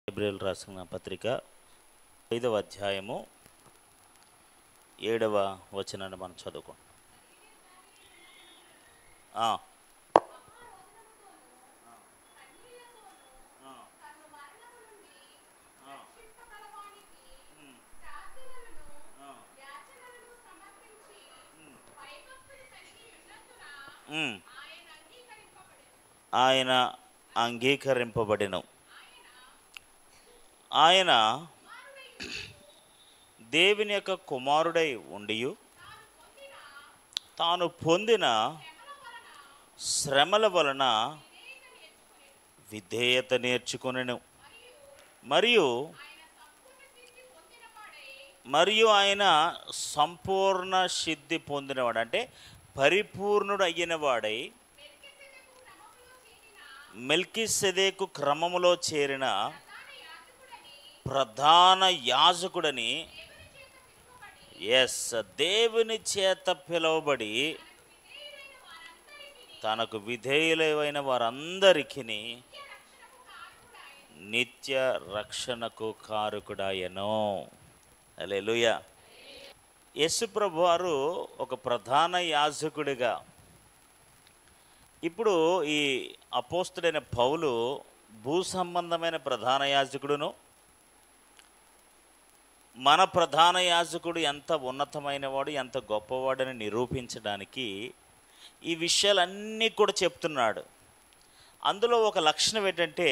హెబ్రీయులు రాసిన పత్రిక 5వ అధ్యాయము 7వ వచనాన్ని మనం చదువుకోండి. ఆయన అంగీకరింపబడెను. ఆయన దేవుని యొక్క కుమారుడై ఉండియు తాను పొందిన శ్రమల వలన విధేయత నేర్చుకొనెను. మరియు ఆయన సంపూర్ణ సిద్ధి పొందినవాడు, అంటే పరిపూర్ణుడు అయిన వాడై మెల్కీసెదెకు క్రమములో చేరిన ప్రధాన యాజకుడని దేవుని చేత పిలువబడి తనకు విధేయులైన వారందరికీ నిత్య రక్షణకు కారకుడాయెను. హల్లెలూయా. యేసు ప్రభు వారు ఒక ప్రధాన యాజకుడిగా, ఇప్పుడు ఈ అపోస్తుడైన పౌలు భూ సంబంధమైన ప్రధాన యాజకుడును, మన ప్రధాన యాజకుడు ఎంత ఉన్నతమైన వాడు, ఎంత గొప్పవాడని నిరూపించడానికి ఈ విషయాలన్నీ కూడా చెప్తున్నాడు. అందులో ఒక లక్షణం ఏంటంటే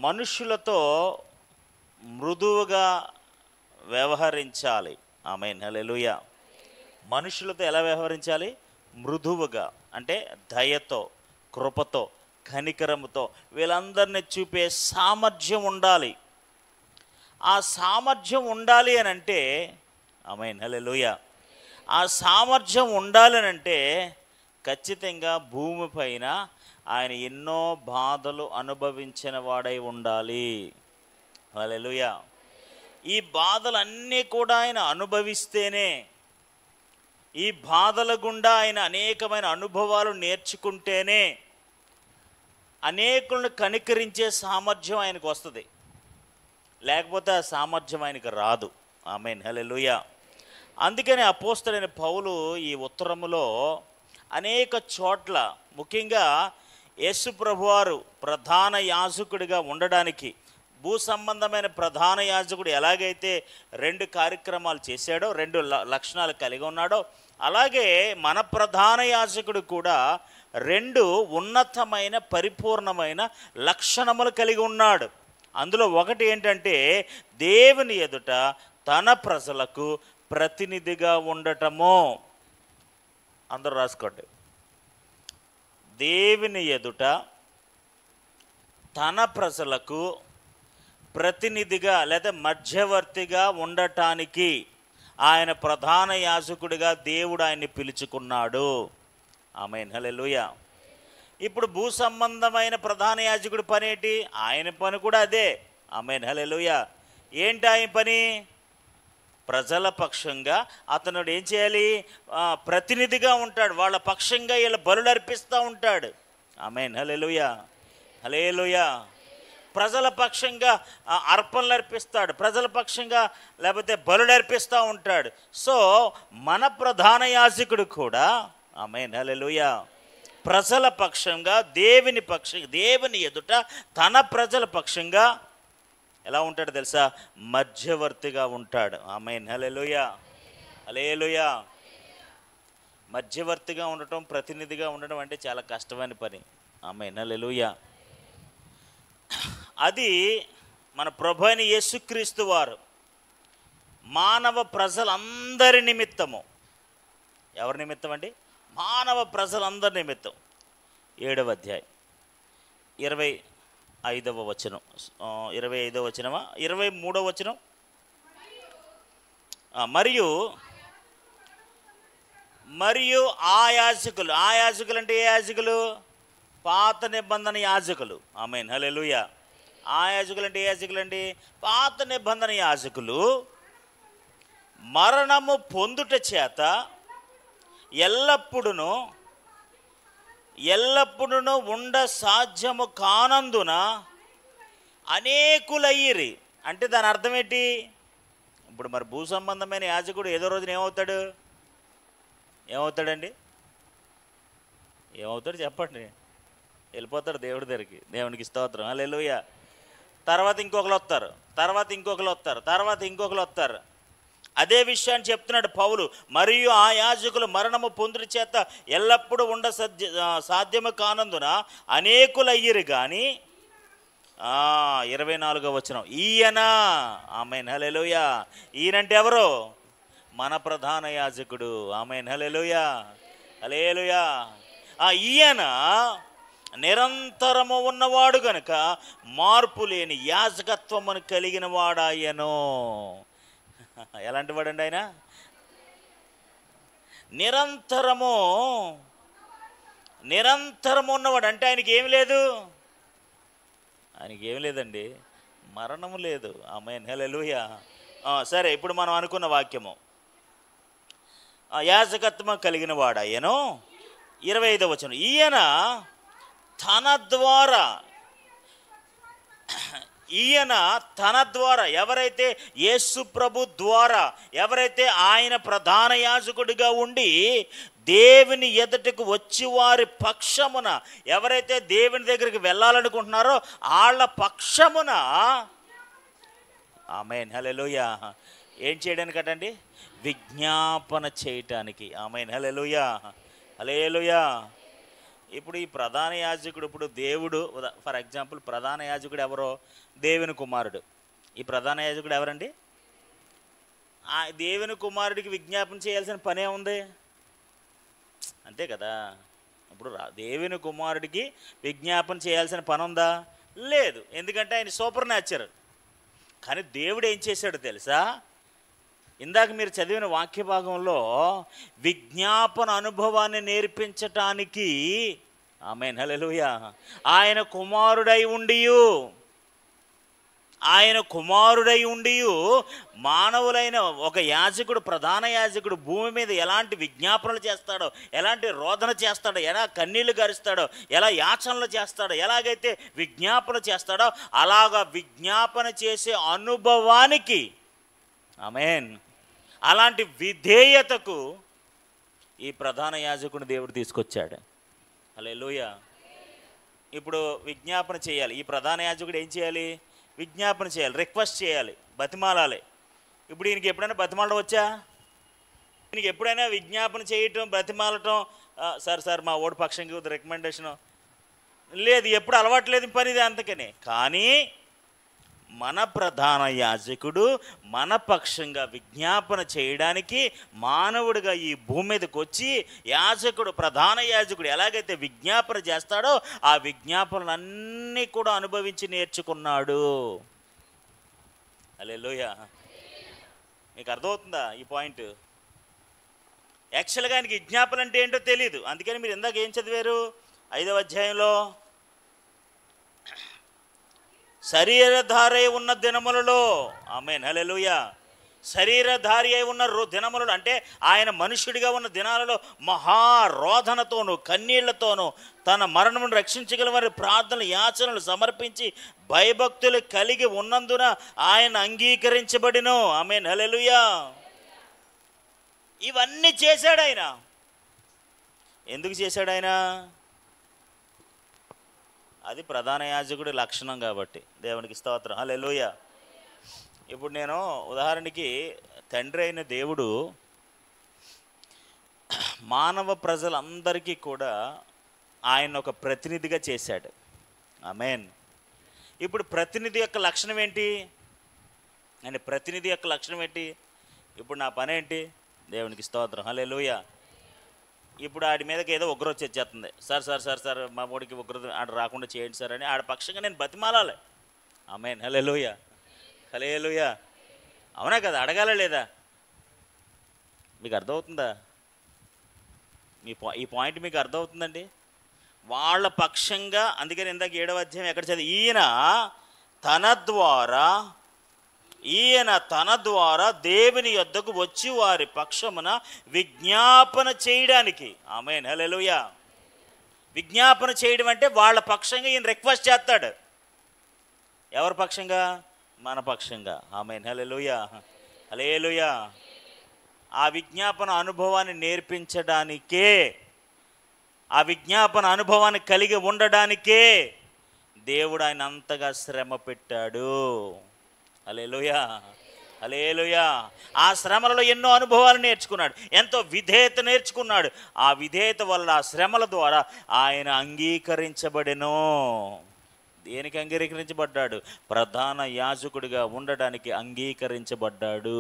మనుషులతో మృదువుగా వ్యవహరించాలి. ఆమేన్, హల్లెలూయా. మనుషులతో ఎలా వ్యవహరించాలి? మృదువుగా, అంటే దయతో, కృపతో, కనికరముతో వీళ్ళందరినీ చూపే సామర్థ్యం ఉండాలి. ఆ సామర్థ్యం ఉండాలి అని అంటే, ఆమేన్, హల్లెలూయా, ఆ సామర్థ్యం ఉండాలి అని అంటే ఖచ్చితంగా భూమిపైన ఆయన ఎన్నో బాధలు అనుభవించిన వాడై ఉండాలి. హల్లెలూయా. ఈ బాధలన్నీ కూడా ఆయన అనుభవిస్తేనే, ఈ బాధల గుండా ఆయన అనేకమైన అనుభవాలు నేర్చుకుంటేనే అనేకులను కనికరించే సామర్థ్యం ఆయనకు వస్తుంది. లేకపోతే ఆ సామర్థ్యం ఆయనకు రాదు. ఆమేన్, హల్లెలూయా. అందుకని అపోస్తలుడైన పౌలు ఈ ఉత్తరములో అనేక చోట్ల, ముఖ్యంగా యేసు ప్రభువారు ప్రధాన యాజకుడిగా ఉండడానికి, భూ సంబంధమైన ప్రధాన యాజకుడు ఎలాగైతే 2 కార్యక్రమాలు చేశాడో, 2 లక్షణాలు కలిగి ఉన్నాడో, అలాగే మన ప్రధాన యాజకుడు కూడా 2 ఉన్నతమైన పరిపూర్ణమైన లక్షణములు కలిగి ఉన్నాడు. అందులో ఒకటి ఏంటంటే దేవుని ఎదుట తన ప్రజలకు ప్రతినిధిగా ఉండటము. అందరూ రాసుకోండి. దేవుని ఎదుట తన ప్రజలకు ప్రతినిధిగా లేదా మధ్యవర్తిగా ఉండటానికి ఆయన ప్రధాన యాజకుడిగా దేవుడు ఆయన్ని పిలుచుకున్నాడు. ఆమేన్, హల్లెలూయా. ఇప్పుడు భూ సంబంధమైన ప్రధాన యాజకుడి పని ఏంటి? ఆయన పని కూడా అదే. ఆమేన్, హల్లెలూయా. ఏంటి ఆయన పని? ప్రజల పక్షంగా అతను ఏం చేయాలి? ప్రతినిధిగా ఉంటాడు. వాళ్ళ పక్షంగా వీళ్ళ బలులు అర్పిస్తూ ఉంటాడు. ఆమేన్, హల్లెలూయా, హల్లెలూయా. ప్రజల పక్షంగా అర్పణలు అర్పిస్తాడు, ప్రజల పక్షంగా లేకపోతే బలులు అర్పిస్తూ ఉంటాడు. సో మన ప్రధాన యాజకుడు కూడా, ఆమేన్, హల్లెలూయా, ప్రజల పక్షంగా దేవుని ఎదుట తన ప్రజల పక్షంగా ఎలా ఉంటాడు తెలుసా? మధ్యవర్తిగా ఉంటాడు. ఆమేన్, హల్లెలూయా, హల్లెలూయా. మధ్యవర్తిగా ఉండటం, ప్రతినిధిగా ఉండడం అంటే చాలా కష్టమైన పని. ఆమేన్, హల్లెలూయా. అది మన ప్రభు అయిన యేసుక్రీస్తు వారు మానవ ప్రజలందరి నిమిత్తము. ఎవరి నిమిత్తం అండి? మానవ ప్రజలందరి నిమిత్తం. 7వ అధ్యాయం 25వ వచనం, 25వ వచనమా, 23వ వచనం. మరియు ఆ యాజకులు అంటే ఏ యాజకులు? పాత నిబంధన యాజకులు. ఆమేన్, హల్లెలూయా. ఆ యాజకులు అంటే ఏ యాజకులు అండి? పాత నిబంధన యాజకులు మరణము పొందుట చేత ఎల్లప్పుడూ ఉండ సాధ్యము కానందున అనేకులయ్యిరి అంటే దాని అర్థం ఏంటి? ఇప్పుడు మరి భూ సంబంధమైన యాజకుడు ఏదో రోజున ఏమవుతాడండి? ఏమవుతాడు చెప్పండి? వెళ్ళిపోతాడు దేవుడి దగ్గరికి. దేవునికి స్తోత్రం, హల్లెలూయా. తర్వాత ఇంకొకరు వస్తారు, తర్వాత ఇంకొకరు వస్తారు. అదే విషయాన్ని చెప్తున్నాడు పౌలు. మరియు ఆ యాజకులు మరణము పొందుట చేత ఎల్లప్పుడూ సాధ్యము కానందున అనేకులయ్యిరు కానీ 24వ వచనం, ఈయన, ఆమేన్ హల్లెలూయా. ఈయనంటే ఎవరు? మన ప్రధాన యాజకుడు. ఆమేన్ హల్లెలూయా, హల్లెలూయా. ఈయన నిరంతరము ఉన్నవాడు గనుక మార్పు లేని యాజకత్వమును కలిగిన వాడాయను. ఎలాంటి వాడండి ఆయన? నిరంతరము ఉన్నవాడు. అంటే ఆయనకి ఏమి లేదు? ఆయనకి ఏమి లేదండి, మరణము లేదు. ఆమేన్ హల్లెలూయా. సరే, ఇప్పుడు మనం అనుకున్న వాక్యము, యాజకత్వం కలిగిన వాడాయను. 25వ వచనం, ఈయన తన ద్వారా ఎవరైతే యేసు ప్రభు ద్వారా ఎవరైతే ఆయన ప్రధాన యాజకుడిగా ఉండి దేవుని ఎదుటకు వచ్చి వారి పక్షమున ఎవరైతే దేవుని దగ్గరికి వెళ్ళాలనుకుంటున్నారో వాళ్ళ పక్షమున, ఆమేన్ హల్లెలూయా, ఏం చేయడానికి అటండి? విజ్ఞాపన చేయటానికి. ఆమేన్ హల్లెలూయా, హల్లెలూయా. ఇప్పుడు ఈ ప్రధాన యాజకుడు, ఇప్పుడు దేవుడు, ఫర్ ఎగ్జాంపుల్ ప్రధాన యాజకుడు ఎవరో? దేవుని కుమారుడు. ఈ ప్రధాన యాజకుడు ఎవరండి? ఆ దేవుని కుమారుడికి విజ్ఞాపన చేయాల్సిన పనే ఉంది, అంతే కదా. ఇప్పుడు దేవుని కుమారుడికి విజ్ఞాపన చేయాల్సిన పని ఉందా? లేదు, ఎందుకంటే ఆయన సూపర్ న్యాచురల్. కానీ దేవుడు ఏం చేశాడో తెలుసా? ఇందాక మీరు చదివిన వాక్య భాగంలో విజ్ఞాపన అనుభవాన్ని నేర్పించటానికి, ఆమేన్ హల్లెలూయా, ఆయన కుమారుడై ఉండి మానవులైన ఒక యాజకుడు, ప్రధాన యాజకుడు భూమి మీద ఎలాంటి విజ్ఞాపనలు చేస్తాడో, ఎలాంటి రోదన చేస్తాడో, ఎలా కన్నీళ్లు గారుస్తాడో, ఎలా యాచనలు చేస్తాడో, ఎలాగైతే విజ్ఞాపన చేస్తాడో అలాగా విజ్ఞాపన చేసే అనుభవానికి, ఆమేన్, అలాంటి విధేయతకు ఈ ప్రధాన యాజకుని దేవుడు తీసుకొచ్చాడు. హల్లెలూయా. ఇప్పుడు విజ్ఞాపన చేయాలి. ఈ ప్రధాన యాజకుడు ఏం చేయాలి? విజ్ఞాపన చేయాలి, రిక్వెస్ట్ చేయాలి, బతిమాలాలి. ఇప్పుడు ఈయనకి ఎప్పుడైనా బతిమాలడం వచ్చా? ఈయనకి ఎప్పుడైనా విజ్ఞాపన చేయటం, బతిమాలటం, సార్ మా ఓడి పక్షంగా రికమెండేషను లేదు, ఎప్పుడు అలవాట్లేదు పని ఇది. అందుకనే కానీ మన ప్రధాన యాజకుడు మన పక్షంగా విజ్ఞాపన చేయడానికి మానవుడిగా ఈ భూమి మీదకి వచ్చి యాజకుడు, ప్రధాన యాజకుడు ఎలాగైతే విజ్ఞాపన చేస్తాడో ఆ విజ్ఞాపనలన్నీ కూడా అనుభవించి నేర్చుకున్నాడు. హల్లెలూయా. మీకు అర్థమవుతుందా ఈ పాయింట్? యాక్చువల్గా ఆయనకి విజ్ఞాపన అంటే ఏంటో తెలియదు. అందుకని మీరు ఇందాక ఏం చదివారు? 5వ అధ్యాయంలో, శరీరధారి ఉన్న దినములలో, ఆమేన్ హల్లెలూయా, శరీరధారి అయి ఉన్న దినములలో అంటే ఆయన మనుష్యుడిగా ఉన్న దినాలలో మహారోధనతోనూ కన్నీళ్లతోనూ తన మరణమును రక్షించగలవారి ప్రార్థనలు యాచనలు సమర్పించి భయభక్తులు కలిగి ఉన్నందున ఆయన అంగీకరించబడిను. ఆమేన్ హల్లెలూయా. ఇవన్నీ చేశాడు ఆయన. ఎందుకు చేశాడు ఆయన? అది ప్రధాన యాజకుడి లక్షణం కాబట్టి. దేవునికి స్తోత్రం, హల్లెలూయా. ఇప్పుడు నేను ఉదాహరణకి, తండ్రి అయిన దేవుడు మానవ ప్రజలందరికీ కూడా ఆయన ఒక ప్రతినిధిగా చేశాడు. ఆమేన్. ఇప్పుడు ప్రతినిధి యొక్క లక్షణం ఏంటి? ప్రతినిధి యొక్క లక్షణం ఏంటి? ఇప్పుడు నా పని ఏంటి? దేవునికి స్తోత్రం, హల్లెలూయా. ఇప్పుడు ఆడి మీదకి ఏదో ఉగ్ర వచ్చేస్తుంది. సార్ మా ఓడికి ఉగ్ర ఆడ రాకుండా చేయండి సార్ అని ఆడ పక్షంగా నేను బతిమాలాలి. ఆమేన్ హల్లెలూయా, హల్లెలూయా. అవునా కదా? అడగాల లేదా? మీకు అర్థమవుతుందా? ఈ పాయింట్ మీకు అర్థమవుతుందండి? వాళ్ళ పక్షంగా. అందుకని ఇందాక 7వ అధ్యాయం ఎక్కడ చదివి, ఈయన తన ద్వారా దేవుని యొద్దకు వచ్చి వారి పక్షమున విజ్ఞాపన చేయడానికి. ఆమేన్ హల్లెలూయా. విజ్ఞాపన చేయడం అంటే వాళ్ళ పక్షంగా ఈయన రిక్వెస్ట్ చేస్తాడు. ఎవరి పక్షంగా? మన పక్షంగా. ఆమేన్. హల్లెలూయా, హల్లెలూయా. ఆ విజ్ఞాపన అనుభవాన్ని నేర్పించడానికే, ఆ విజ్ఞాపన అనుభవాన్ని కలిగి ఉండడానికే దేవుడు ఆయన అంతగా శ్రమ పెట్టాడు. హల్లెలూయా, హల్లెలూయా. ఆ శ్రమలలో ఎన్నో అనుభవాలు నేర్చుకున్నాడు, ఎంతో విధేయత నేర్చుకున్నాడు. ఆ విధేయత వల్ల, ఆ శ్రమల ద్వారా ఆయన అంగీకరించబడెను. దేనికి అంగీకరించబడ్డాడు? ప్రధాన యాజకుడిగా ఉండడానికి అంగీకరించబడ్డాడు.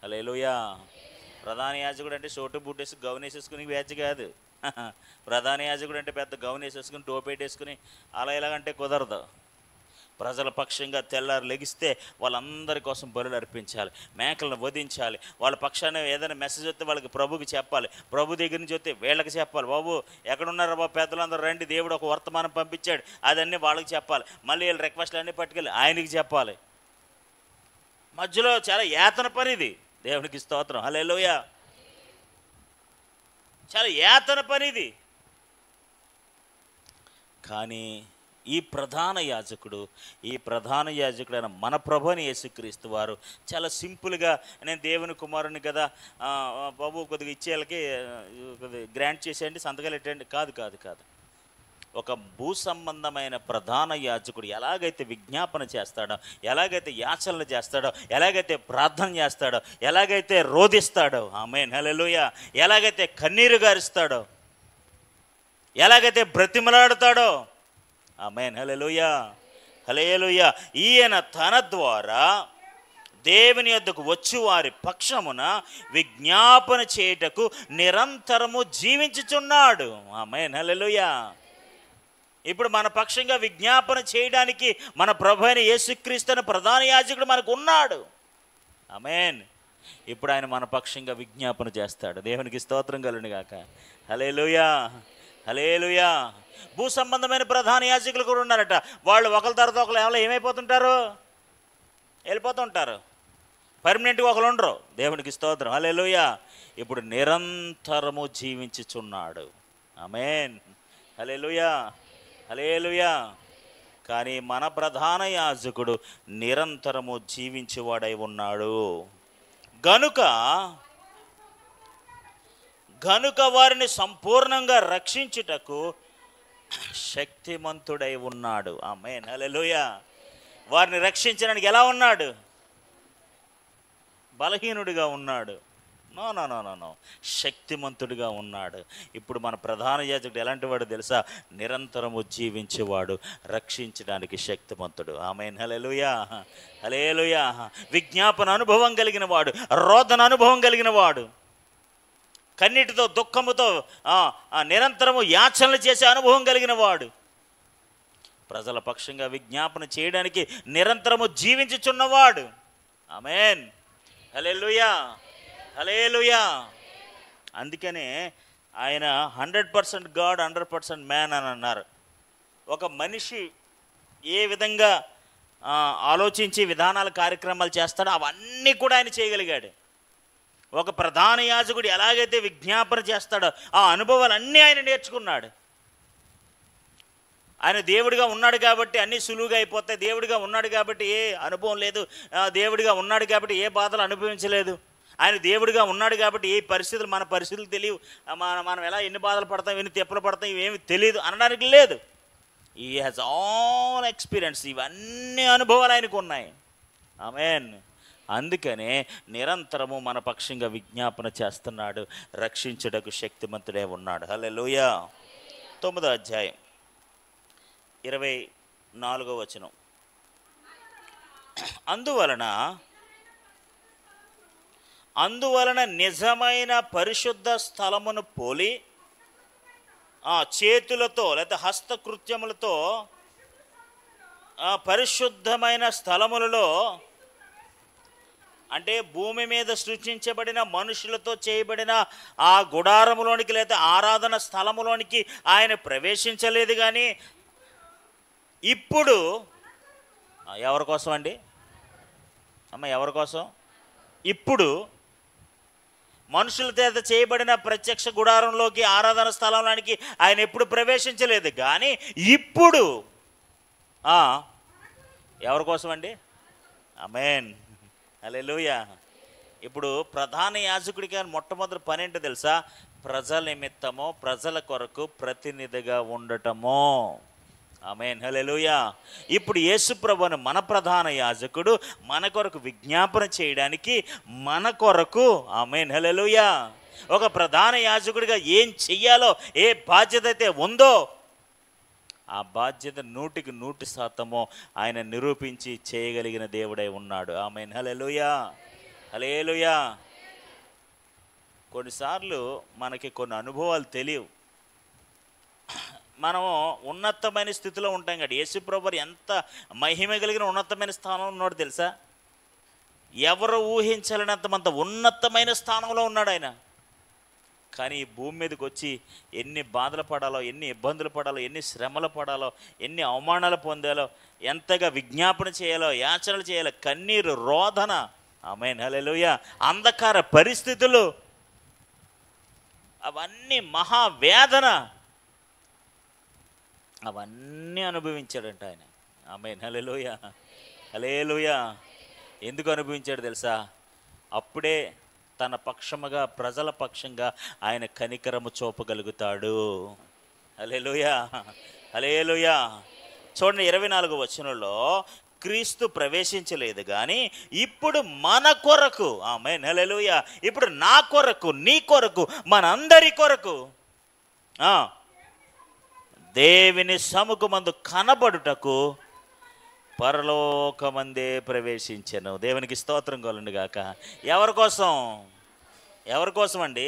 హల్లెలూయా. ప్రధాన యాజకుడు అంటే షోటు బూట్ వేసి గౌన్ వేసేసుకుని బ్యాచ్ కాదు. ప్రధాన యాజకుడు అంటే పెద్ద గౌన్ వేసేసుకుని టోపేటేసుకుని అలా ఇలాగంటే కుదరదు. ప్రజల పక్షంగా తెల్లారు లెగిస్తే వాళ్ళందరి కోసం బలులు అర్పించాలి, మేకలను వధించాలి. వాళ్ళ పక్షాన్ని ఏదైనా మెసేజ్ వస్తే వాళ్ళకి ప్రభుకి చెప్పాలి, ప్రభు దగ్గర నుంచి వస్తే వీళ్ళకి చెప్పాలి. బాబు ఎక్కడున్నారా బాబు, పెద్దలందరూ రండి, దేవుడు ఒక వర్తమానం పంపించాడు, అదన్నీ వాళ్ళకి చెప్పాలి. మళ్ళీ వీళ్ళ రిక్వెస్ట్లు అన్నీ పట్టుకెళ్ళి ఆయనకి చెప్పాలి. మధ్యలో చాలా యాతన పని ఇది. దేవునికి స్తోత్రం, హల్లెలూయా. చాలా యాతన పని ఇది. కానీ ఈ ప్రధాన యాజకుడైన మన ప్రభుని యేసుక్రీస్తు వారు చాలా సింపుల్గా, నేను దేవుని కుమారుని కదా బాబు కొద్దిగా ఇచ్చేళ్ళకి కొద్దిగా గ్రాంట్ చేసేయండి, సంతకాలు పెట్టండి, కాదు. ఒక భూ సంబంధమైన ప్రధాన యాజకుడు ఎలాగైతే విజ్ఞాపన చేస్తాడో, ఎలాగైతే యాచనలు చేస్తాడో, ఎలాగైతే ప్రార్థన చేస్తాడో, ఎలాగైతే రోధిస్తాడో, ఆమేన్ హల్లెలూయా, ఎలాగైతే కన్నీరు గారుస్తాడో, ఎలాగైతే బ్రతిమలాడతాడో, ఆమేన్ హల్లెలూయా, హల్లెలూయా. ఈయన తన ద్వారా దేవుని యొద్దకు వచ్చి వారి పక్షమున విజ్ఞాపన చేయుటకు నిరంతరము జీవించుచున్నాడు. ఆమేన్ హల్లెలూయా. ఇప్పుడు మన పక్షంగా విజ్ఞాపన చేయడానికి మన ప్రభు అయిన యేసుక్రీస్తు ప్రధాన యాజకుడు మనకు ఉన్నాడు. ఆమేన్. ఇప్పుడు ఆయన మన పక్షంగా విజ్ఞాపన చేస్తాడు. దేవునికి స్తోత్రం కలుగును గాక. హల్లెలూయా, హల్లెలూయా. భూ సంబంధమైన ప్రధాన యాజకులు కూడా ఉన్నారట. వాళ్ళు ఒకరి తర్వాత ఒకరు ఏమైపోతుంటారు? వెళ్ళిపోతుంటారు. పర్మనెంట్గా ఒకరు ఉండరు. దేవునికి స్తోత్రం, హల్లెలూయా. ఇప్పుడు నిరంతరము జీవించుచున్నాడు. ఆమేన్, హల్లెలూయా, హల్లెలూయా. కానీ మన ప్రధాన యాజకుడు నిరంతరము జీవించేవాడై ఉన్నాడు. గనుక వారిని సంపూర్ణంగా రక్షించుటకు శక్తిమంతుడై ఉన్నాడు. ఆమేన్, హల్లెలూయా. వారిని రక్షించడానికి ఎలా ఉన్నాడు? బలహీనుడిగా ఉన్నాడు? నో, శక్తిమంతుడిగా ఉన్నాడు. ఇప్పుడు మన ప్రధాన యాజకుడు ఎలాంటి వాడు తెలుసా? నిరంతరము జీవించేవాడు, రక్షించడానికి శక్తిమంతుడు. ఆమేన్, హల్లెలూయా, హల్లెలూయా. విజ్ఞాపన అనుభవం కలిగిన వాడు, రోదన అనుభవం కలిగిన వాడు, కన్నీటితో దుఃఖముతో నిరంతరము యాచనలు చేసే అనుభవం కలిగిన వాడు, ప్రజల పక్షంగా విజ్ఞాపన చేయడానికి నిరంతరము జీవించుచున్నవాడు. ఆమేన్, హల్లెలూయా, హల్లెలూయా. అందుకనే ఆయన 100% గాడ్ 100% మ్యాన్ అని అన్నారు. ఒక మనిషి ఏ విధంగా ఆలోచించి విధానాలు కార్యక్రమాలు చేస్తాడో అవన్నీ కూడా ఆయన చేయగలిగాడు. ఒక ప్రధాన యాజకుడు ఎలాగైతే విజ్ఞాపన చేస్తాడో ఆ అనుభవాలన్నీ ఆయన నేర్చుకున్నాడు. ఆయన దేవుడిగా ఉన్నాడు కాబట్టి అన్నీ సులువుగా అయిపోతాయి. దేవుడిగా ఉన్నాడు కాబట్టి ఏ అనుభవం లేదు. దేవుడిగా ఉన్నాడు కాబట్టి ఏ బాధలు అనుభవించలేదు. ఆయన దేవుడిగా ఉన్నాడు కాబట్టి ఏ పరిస్థితులు, మన పరిస్థితులు తెలియవు, మనం ఎలా ఎన్ని బాధలు పడతాం, ఎన్ని తెప్పలు పడతాం, ఇవేమి తెలియదు అనడానికి లేదు. ఈ హ్యాస్ ఆల్ ఎక్స్పీరియన్స్. ఇవన్నీ అనుభవాలు ఆయనకు ఉన్నాయి. ఆమేన్. అందుకనే నిరంతరము మన పక్షంగా విజ్ఞాపన చేస్తున్నాడు, రక్షించుటకు శక్తిమంతుడే ఉన్నాడు. హల్లెలూయా. 9వ అధ్యాయం 24వ వచనం. అందువలన నిజమైన పరిశుద్ధ స్థలమును పోలి చేతులతో లేదా హస్తకృత్యములతో పరిశుద్ధమైన స్థలములలో, అంటే భూమి మీద సృష్టించబడిన మనుషులతో చేయబడిన ఆ గుడారములోనికి లేదా ఆరాధన స్థలములోనికి ఆయన ప్రవేశించలేదు. కానీ ఇప్పుడు ఎవరి కోసం అండి? ఎవరి కోసం? ఇప్పుడు మనుషుల చేత చేయబడిన ప్రత్యక్ష గుడారంలోకి, ఆరాధన స్థలంలోనికి ఆయన ఎప్పుడు ప్రవేశించలేదు. కానీ ఇప్పుడు ఎవరి కోసం అండి? ఆమేన్, హల్లెలూయా. ఇప్పుడు ప్రధాన యాజకుడికి మొట్టమొదటి పని ఏంటో తెలుసా? ప్రజల నిమిత్తము, ప్రజల కొరకు ప్రతినిధిగా ఉండటము. ఆమేన్, హల్లెలూయా. ఇప్పుడు యేసుప్రభుని మన ప్రధాన యాజకుడు మన కొరకు విజ్ఞాపన చేయడానికి, మన కొరకు, ఆమేన్, హల్లెలూయా, ఒక ప్రధాన యాజకుడిగా ఏం చెయ్యాలో, ఏ బాధ్యత అయితే ఉందో ఆ బాధ్యత 100% ఆయన నిరూపించి చేయగలిగిన దేవుడై ఉన్నాడు. ఆమేన్, హల్లెలూయా, హల్లెలూయా. కొన్నిసార్లు మనకి కొన్ని అనుభవాలు తెలియవు. మనము ఉన్నతమైన స్థితిలో ఉంటాం కదా. యేసుప్రభువు ఎంత మహిమ కలిగిన ఉన్నతమైన స్థానంలో ఉన్నాడు తెలుసా? ఎవరు ఊహించలేనంత ఉన్నతమైన స్థానంలో ఉన్నాడు ఆయన. కానీ ఈ భూమి మీదకి వచ్చి ఎన్ని బాధలు పడాలో, ఎన్ని ఇబ్బందులు పడాలో, ఎన్ని శ్రమలు పడాలో, ఎన్ని అవమానాలు పొందాలో, ఎంతగా విజ్ఞాపన చేయాలో, యాచనలు చేయాలో, కన్నీరు, రోదన, ఆమేన్, హల్లెలూయా, అంధకార పరిస్థితులు, అవన్నీ మహావేదన, అవన్నీ అనుభవించాడంట ఆయన. ఆమేన్, హల్లెలూయా, హల్లెలూయా. ఎందుకు అనుభవించాడు తెలుసా? అప్పుడే తన పక్షముగా, ప్రజల పక్షంగా ఆయన కనికరము చూపగలుగుతాడు. హల్లెలూయా, హల్లెలూయా. చూడండి 24వ వచనంలో, క్రీస్తు ప్రవేశించలేదు కానీ ఇప్పుడు మన కొరకు, ఆమేన్, హల్లెలూయా, ఇప్పుడు నా కొరకు, నీ కొరకు, మనందరి కొరకు దేవుని సముఖమందు కనబడుటకు పరలోకమందే ప్రవేశించెను. దేవునికి స్తోత్రం కలుగును గాక. ఎవరి కోసం? ఎవరి కోసం అండి?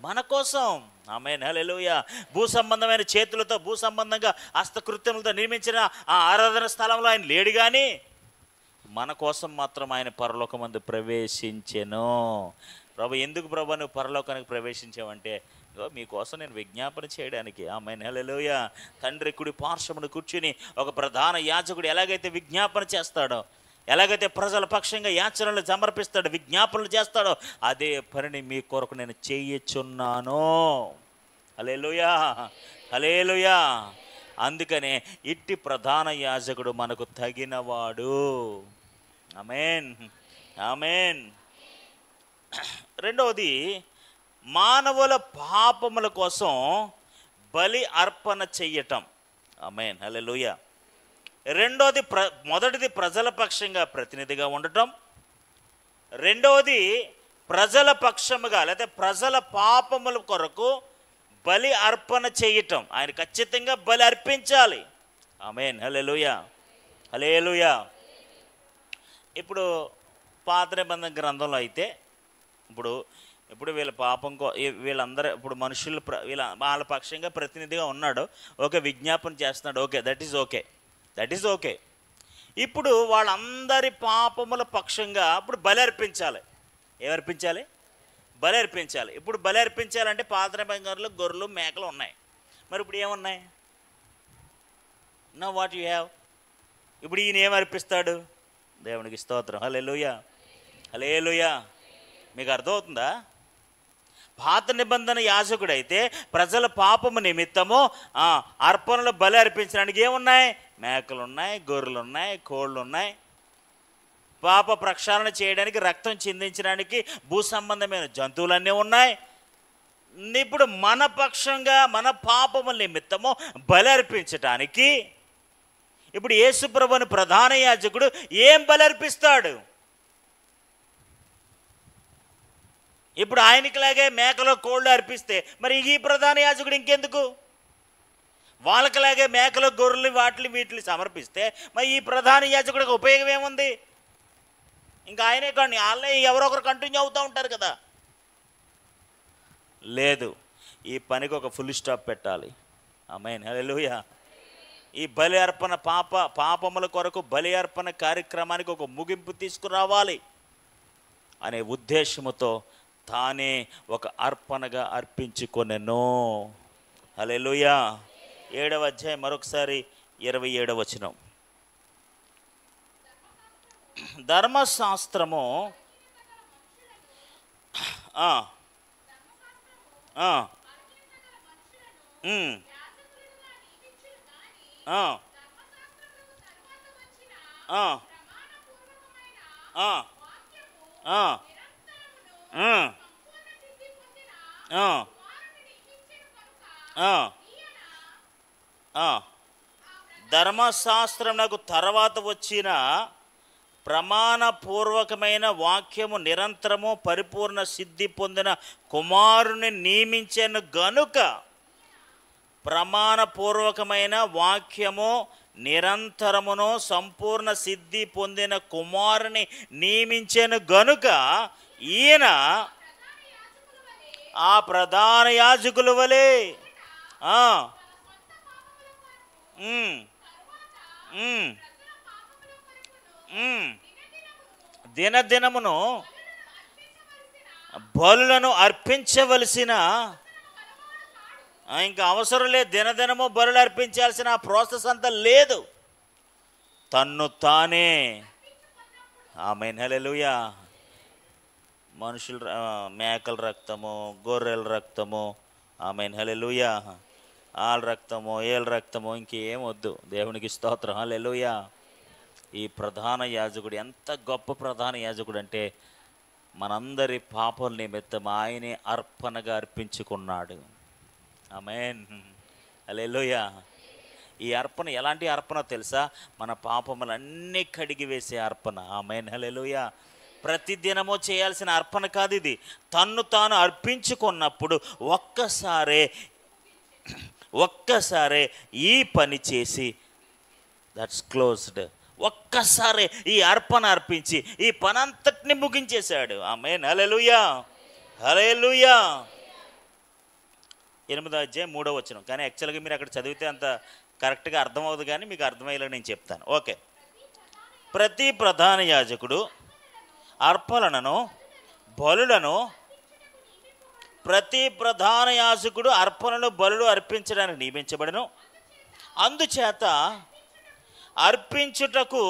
మన కోసం. ఆమేన్, హల్లెలూయా. భూ సంబంధమైన చేతులతో, భూ సంబంధంగా హస్తకృత్యములతో నిర్మించిన ఆ ఆరాధన స్థలంలో ఆయన లేడు కానీ మన కోసం మాత్రం ఆయన పరలోకమందు ప్రవేశించెను. ప్రభు, ఎందుకు ప్రభు నువ్వు పరలోకానికి ప్రవేశించావంటే, మీకోసం నేను విజ్ఞాపన చేయడానికి. ఆమేన్, హల్లెలూయా. తండ్రి కుడి పార్శ్వమున కూర్చుని ఒక ప్రధాన యాజకుడు ఎలాగైతే విజ్ఞాపన చేస్తాడో, ఎలాగైతే ప్రజల పక్షంగా యాచనలు సమర్పిస్తాడో, విజ్ఞాపనలు చేస్తాడో, అదే పనిని మీ కొరకు నేను చేయుచున్నాను. హల్లెలూయా, హల్లెలూయా. అందుకనే ఇట్టి ప్రధాన యాజకుడు మనకు తగినవాడు. ఆమేన్, ఆమేన్. రెండవది, మానవుల పాపముల కోసం బలి అర్పణ చెయ్యటం. ఆమేన్, హల్లెలూయా. రెండోది, మొదటిది ప్రజల పక్షంగా ప్రతినిధిగా ఉండటం. రెండవది ప్రజల పక్షముగా, లేకపోతే ప్రజల పాపముల కొరకు బలి అర్పణ చేయటం. ఆయన ఖచ్చితంగా బలి అర్పించాలి. ఆమేన్, హల్లెలూయా, హల్లెలూయా. ఇప్పుడు పాత నిబంధన గ్రంథంలో అయితే ఇప్పుడు వీళ్ళ పాపం వీళ్ళందరూ ఇప్పుడు మనుషులు వాళ్ళ పక్షంగా ప్రతినిధిగా ఉన్నాడు, ఓకే, విజ్ఞాపన చేస్తున్నాడు, ఓకే, దట్ ఈజ్ ఓకే. ఇప్పుడు వాళ్ళందరి పాపముల పక్షంగా ఇప్పుడు బలి అర్పించాలి. ఏమర్పించాలి? బలి అర్పించాలి. ఇప్పుడు బలి అర్పించాలంటే పాత నిబంధనలో గొర్రెలు, మేకలు ఉన్నాయి. మరి ఇప్పుడు ఏమున్నాయి? Know what you have. ఇప్పుడు ఈయన ఏమర్పిస్తాడు? దేవునికి స్తోత్రం, హల్లెలూయా, హల్లెలూయా. మీకు అర్థమవుతుందా? పాత నిబంధన యాజకుడైతే ప్రజల పాపము నిమిత్తము అర్పణలు బలి అర్పించడానికి ఏమున్నాయి? మేకలు ఉన్నాయి, గొర్రెలు ఉన్నాయి, కోళ్ళు ఉన్నాయి. పాప ప్రక్షాళన చేయడానికి, రక్తం చిందించడానికి భూ సంబంధమైన జంతువులన్నీ ఉన్నాయి. ఇప్పుడు మన పక్షంగా, మన పాపముల నిమిత్తము బలి అర్పించటానికి ఇప్పుడు యేసుప్రభుని ప్రధాన యాజకుడు ఏం బలి అర్పిస్తాడు? ఇప్పుడు ఆయనకిలాగే మేకలో, కోళ్ళు అర్పిస్తే మరి ఈ ప్రధాన యాజకుడు ఇంకెందుకు? వాళ్ళకిలాగే మేకలు, గొర్రెలు, వీటిని సమర్పిస్తే మరి ఈ ప్రధాన యాజకుడికి ఉపయోగం ఏముంది? ఇంకా ఆయనే కానీ వాళ్ళే ఎవరొకరు కంటిన్యూ అవుతూ ఉంటారు కదా. లేదు, ఈ పనికి ఒక ఫుల్ స్టాప్ పెట్టాలి. ఆమేన్, హల్లెలూయా. ఈ బలి అర్పణ, పాపముల కొరకు బలి అర్పణ కార్యక్రమానికి ఒక ముగింపు తీసుకురావాలి అనే ఉద్దేశముతో తానే ఒక అర్పణగా అర్పించుకొనెను. హల్లెలూయా. 7వ అధ్యాయం మరొకసారి 27వ వచనం. ధర్మశాస్త్రము ఆ, ఆ, ఆ, ఆ, ఆ, ఆ, ఆ. ధర్మశాస్త్రం నాకు తర్వాత వచ్చిన ప్రమాణపూర్వకమైన వాక్యము నిరంతరము పరిపూర్ణ సిద్ధి పొందిన కుమారుని నియమించాను గనుక, ప్రమాణపూర్వకమైన వాక్యము నిరంతరమును సంపూర్ణ సిద్ధి పొందిన కుమారుని నియమించాను గనుక ఈయన ఆ ప్రధాన యాజకుల వలె దినదినమును బలులను అర్పించవలసిన, ఇంకా అవసరం లేదు, దినదినము బలులు అర్పించాల్సిన ప్రాసెస్ అంతా లేదు. తన్ను తానే, ఆమేన్ హల్లెలూయా, మనుషుల మేకల రక్తము, గొర్రెల రక్తము, ఆమేన్ హల్లెలూయా, వాళ్ళ రక్తము, ఏళ్ళ రక్తము, ఇంకేం వద్దు. దేవునికి స్తోత్రం, హల్లెలూయా. ఈ ప్రధాన యాజకుడు ఎంత గొప్ప ప్రధాన యాజకుడు అంటే, మనందరి పాపల నిమిత్తం ఆయనే అర్పణగా అర్పించుకున్నాడు. ఆమేన్ హల్లెలూయా. ఈ అర్పణ ఎలాంటి అర్పణ తెలుసా? మన పాపములన్నీ కడిగి వేసే అర్పణ. ఆమేన్ హల్లెలూయా. ప్రతిదినము చేయాల్సిన అర్పణ కాదు ఇది. తన్ను తాను అర్పించుకున్నప్పుడు ఒక్కసారే ఈ పని చేసి, దట్స్ క్లోజ్డ్. ఒక్కసారి ఈ అర్పణ అర్పించి ఈ పని అంతటిని ముగించేశాడు. ఆమేన్ హల్లెలూయా, హల్లెలూయా. 8వ అధ్యాయం 3వ వచనం. కానీ యాక్చువల్గా మీరు అక్కడ చదివితే అంత కరెక్ట్గా అర్థం అవ్వదు, కానీ మీకు అర్థమయ్యేలా నేను చెప్తాను. ఓకే. ప్రతి ప్రధాన యాజకుడు అర్పణలను బలులను, ప్రతి ప్రధాన యాజకుడు అర్పణలు బలులు అర్పించడానికి నియమించబడను. అందుచేత అర్పించుటకు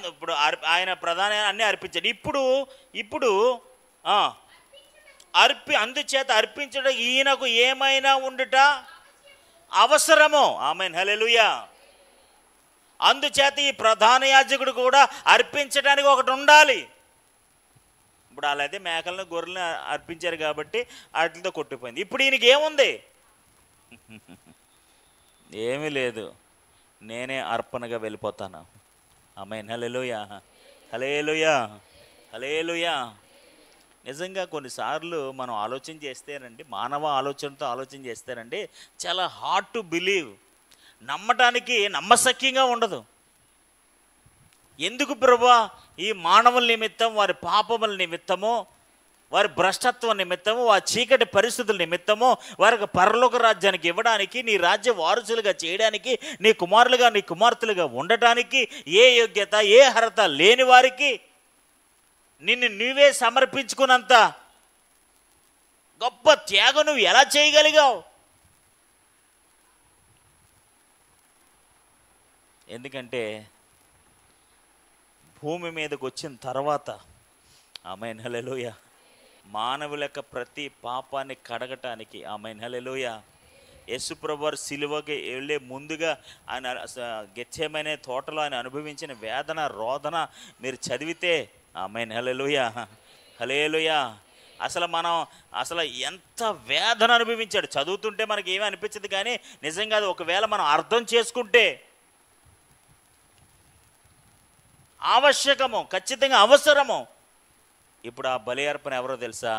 ఇప్పుడు ఆయన ప్రధాన అన్నీ అర్పించాడు. ఇప్పుడు అందుచేత అర్పించడం ఈయనకు ఏమైనా ఉండుట అవసరమో. ఆమేన్ హల్లెలూయా. అందుచేత ఈ ప్రధాన యాజకుడు కూడా అర్పించడానికి ఒకటి ఉండాలి. ఇప్పుడు వాళ్ళైతే మేకలను గొర్రెలను అర్పించారు కాబట్టి వాటితో కొట్టిపోయింది. ఇప్పుడు ఈయనకి ఏముంది? ఏమీ లేదు. నేనే అర్పణగా వెళ్ళిపోతాను. ఆమేన్ హల్లెలూయా, హల్లెలూయా, హల్లెలూయా. నిజంగా కొన్నిసార్లు మనం ఆలోచన చేస్తేనండి, మానవ ఆలోచనతో ఆలోచన చేస్తేనండి, చాలా హార్డ్ టు బిలీవ్, నమ్మటానికి నమ్మశక్యంగా ఉండదు. ఎందుకు ప్రభువా? ఈ మానవుల నిమిత్తం, వారి పాపముల నిమిత్తము, వారి భ్రష్టత్వం నిమిత్తము, వారి చీకటి పరిస్థితుల నిమిత్తము వారికి పరలోక రాజ్యానికి ఇవ్వడానికి, నీ రాజ్య వారసులుగా చేయడానికి, నీ కుమారులుగా నీ కుమార్తెలుగా ఉండటానికి ఏ యోగ్యత ఏ అర్హత లేని వారికి నిన్ను నీవే సమర్పించుకున్నంత గొప్ప త్యాగం నువ్వు ఎలా చేయగలిగావు? ఎందుకంటే భూమి మీదకి వచ్చిన తర్వాత, ఆమేన్ హల్లెలూయా, మానవుల యొక్క ప్రతి పాపాన్ని కడగటానికి, ఆమేన్ హల్లెలూయా, యేసుప్రభువారు సిలువకి వెళ్ళే ముందుగా ఆయన గెత్సేమనే తోటలో ఆయన అనుభవించిన వేదన రోదన మీరు చదివితే, ఆమేన్ హల్లెలూయా, హల్లెలూయా, అసలు ఎంత వేదన అనుభవించాడు. చదువుతుంటే మనకి ఏమీ అనిపించదు, కానీ నిజంగా అది ఒకవేళ మనం అర్థం చేసుకుంటే ఆవశ్యకము, ఖచ్చితంగా అవసరము. ఇప్పుడు ఆ బలి అర్పణ ఎవరో తెలుసా?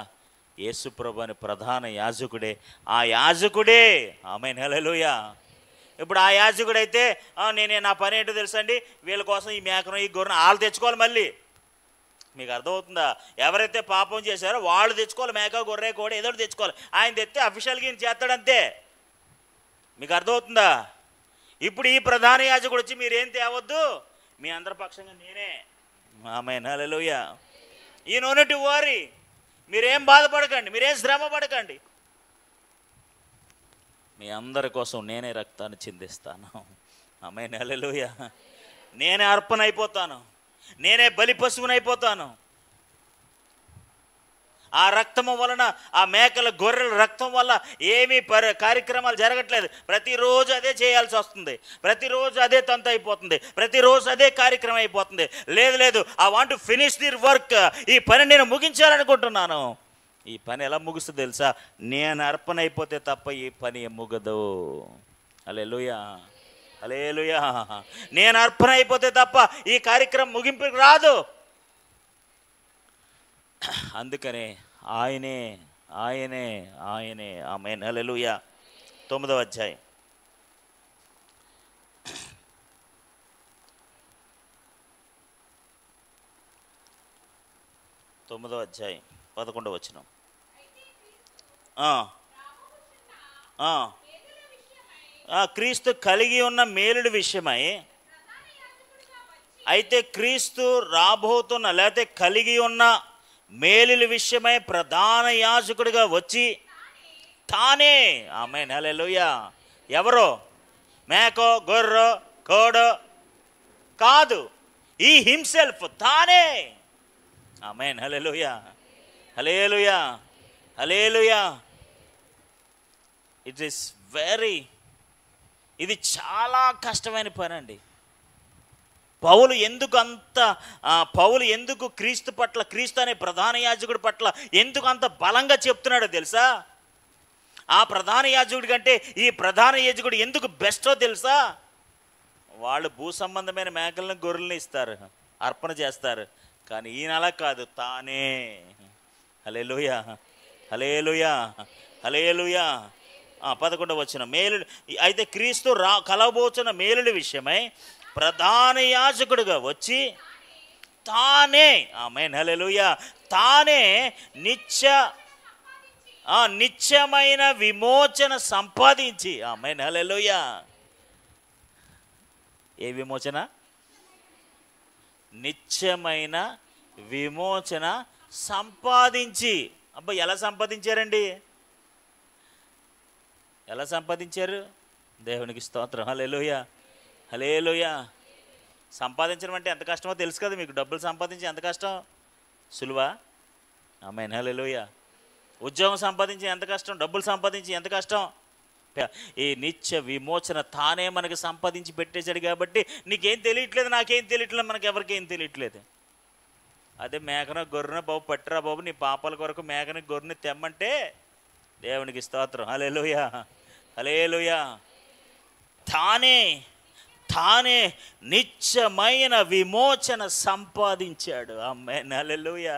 యేసుప్రభు అని ప్రధాన యాజకుడే. ఆ యాజకుడే, ఆమేన్ హల్లెలూయా. ఇప్పుడు ఆ యాజకుడైతే నా పని ఏంటో తెలుసా అండి, వీళ్ళ కోసం ఈ మేకను ఈ గొర్రెను వాళ్ళు తెచ్చుకోవాలి. మళ్ళీ మీకు అర్థమవుతుందా? ఎవరైతే పాపం చేశారో వాళ్ళు తెచ్చుకోవాలి, మేక గొర్రె కూడా ఏదో తెచ్చుకోవాలి. ఆయన తెస్తే అఫీషియల్గా ఈయన చేస్తాడంతే. మీకు అర్థమవుతుందా? ఇప్పుడు ఈ ప్రధాన యాజకుడు వచ్చి మీరేం తేవద్దు, మీ అందరి పక్షంగా నేనే, ఆమేన్ హల్లెలూయా, ఈ నోనటి వారి మీరేం బాధపడకండి, మీరేం శ్రమ పడకండి, మీ అందరి కోసం నేనే రక్తాన్ని చిందిస్తాను, ఆమేన్ హల్లెలూయా, నేనే అర్పణ అయిపోతాను, నేనే బలి పశువునైపోతాను. ఆ రక్తము వలన, ఆ మేకల గొర్రెల రక్తం వల్ల ఏమీ కార్యక్రమాలు జరగట్లేదు. ప్రతిరోజు అదే చేయాల్సి వస్తుంది, ప్రతిరోజు అదే తంతు అయిపోతుంది, ప్రతిరోజు అదే కార్యక్రమం అయిపోతుంది. లేదు, I want to finish the work. ఈ పని నేను ముగించాలనుకుంటున్నాను. ఈ పని ఎలా ముగుస్తుంది తెలుసా? నేను అర్పణ అయిపోతే తప్ప ఈ పని ముగదు. హల్లెలూయా, హల్లెలూయా. నేను అర్పణ అయిపోతే తప్ప ఈ కార్యక్రమం ముగింపుకి రాదు. అందుకనే ఆయనే ఆయనే ఆయనే. ఆమేన్, హల్లెలూయా. 9వ అధ్యాయం 11వ వచనం. క్రీస్తు కలిగి ఉన్న మేలుడి విషయమై, అయితే క్రీస్తు రాబోతున్న లేకపోతే కలిగి ఉన్న మేలుల విషయమై ప్రధాన యాజకుడిగా వచ్చి తానే, ఆమేన్, హల్లెలూయా. ఎవరో మేకో గొర్రెో కోడో కాదు, ఈ హిమ్సెల్ఫ్ తానే. ఆమేన్, హల్లెలూయా, హల్లెలూయా, హల్లెలూయా. ఇది చాలా కష్టమైన పని అండి. పౌలు ఎందుకు క్రీస్తు పట్ల, క్రీస్తు అనే ప్రధాన యాజకుడి పట్ల ఎందుకు అంత బలంగా చెప్తున్నాడో తెలుసా? ఆ ప్రధాన యాజకుడి కంటే ఈ ప్రధాన యాజకుడు ఎందుకు బెస్టో తెలుసా? వాళ్ళు భూ సంబంధమైన మేకలను గొర్రెలను ఇస్తారు, అర్పణ చేస్తారు. కానీ ఈయన అలా కాదు, తానే. హల్లెలూయా, హల్లెలూయా, హల్లెలూయా. 11వ వచనం. మేలుడు, అయితే క్రీస్తు కలబోచున్న మేలుడి విషయమై ప్రధాన యాజకుడిగా వచ్చి తానే, ఆమేన్, హల్లెలూయా, తానే నిత్యమైన విమోచన సంపాదించి, ఆమేన్, హల్లెలూయా. ఏ విమోచన? నిత్యమైన విమోచన సంపాదించి. అబ్బా, ఎలా సంపాదించారండి? ఎలా సంపాదించారు? దేవునికి స్తోత్రం, హల్లెలూయా, హల్లెలూయా. సంపాదించడం అంటే ఎంత కష్టమో తెలుసు కదా మీకు. డబ్బులు సంపాదించి ఎంత కష్టం? సులువా? ఆమేన్, హల్లెలూయా. ఉద్యోగం సంపాదించి ఎంత కష్టం, డబ్బులు సంపాదించి ఎంత కష్టం. ఈ నిత్య విమోచన తానే మనకి సంపాదించి పెట్టేశాడు. కాబట్టి నీకేం తెలియట్లేదు, నాకేం తెలియట్లేదు, మనకి ఎవరికేం తెలియట్లేదు. అదే మేకను గొర్రెను బాబు పట్టురా బాబు, నీ పాపాల కొరకు మేకని గొర్రెని తెమ్మంటే దేవునికి స్తోత్రం, హల్లెలూయా, హల్లెలూయా. తానే నిత్యమైన విమోచన సంపాదించాడు. ఆమేన్, హల్లెలూయా.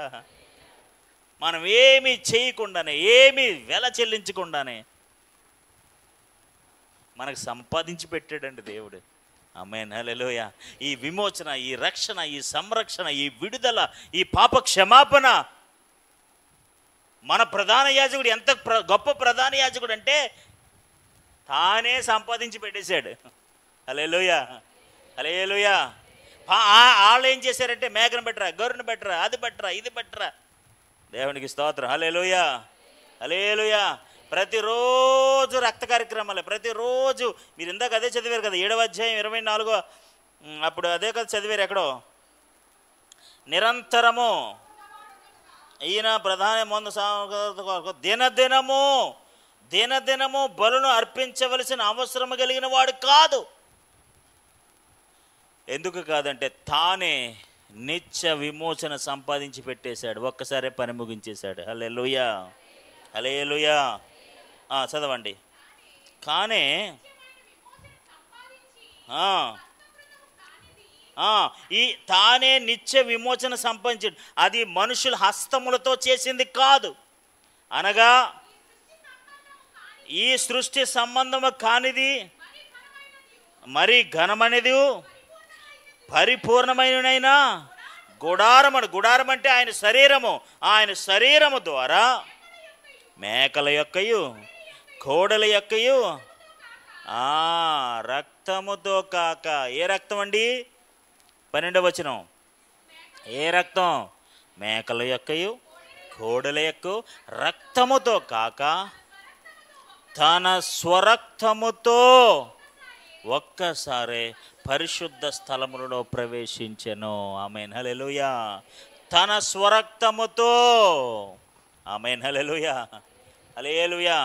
మనం ఏమీ చేయకుండానే, ఏమీ వెల చెల్లించకుండానే మనకు సంపాదించి పెట్టాడండి దేవుడు. ఆమేన్, హల్లెలూయా. ఈ విమోచన, ఈ రక్షణ, ఈ సంరక్షణ, ఈ విడుదల, ఈ పాప క్షమాపణ మన ప్రధాన యాజకుడు ఎంత గొప్ప ప్రధాన యాజకుడు అంటే తానే సంపాదించి పెట్టేశాడు. హల్లెలూయా, హల్లెలూయా. వాళ్ళు ఏం చేశారంటే మేకను పెట్టరా, గొర్రెను పెట్టరా, అది పెట్టరా, ఇది పెట్టరా. దేవునికి స్తోత్రం, హల్లెలూయా, హల్లెలూయా. ప్రతిరోజు రక్త కార్యక్రమాలే, ప్రతిరోజు. మీరు ఇందాక అదే చదివారు కదా, 7వ అధ్యాయం 24, అప్పుడు అదే కదా చదివారు ఎక్కడో. నిరంతరము ఈయన ప్రధాన ముందు దినదినము బలును అర్పించవలసిన అవసరం కలిగిన వాడు కాదు. ఎందుకు కాదంటే తానే నిత్య విమోచన సంపాదించి పెట్టేశాడు. ఒక్కసారే పని ముగించేశాడు. హల్లెలూయా, హల్లెలూయా. చదవండి. కానీ ఈ తానే నిత్య విమోచన సంపాదించాడు. అది మనుషుల హస్తములతో చేసింది కాదు, అనగా ఈ సృష్టి సంబంధము కానిది, మరి ఘనమనేది, పరిపూర్ణమైననైనా గుడారం అంటే ఆయన శరీరము ద్వారా మేకల యొక్కయు కోడల యొక్కయు రక్తముతో కాక. ఏ రక్తం అండి? 12వ వచనం. ఏ రక్తం? మేకల యొక్కయు కోడల యొక్క రక్తముతో కాక తన స్వరక్తముతో ఒక్కసారి పరిశుద్ధ స్థలములలో ప్రవేశించెను. ఆమేన్, హల్లెలూయా. తన స్వరక్తముతో, ఆమేన్. హల్లెలూయా, హల్లెలూయా.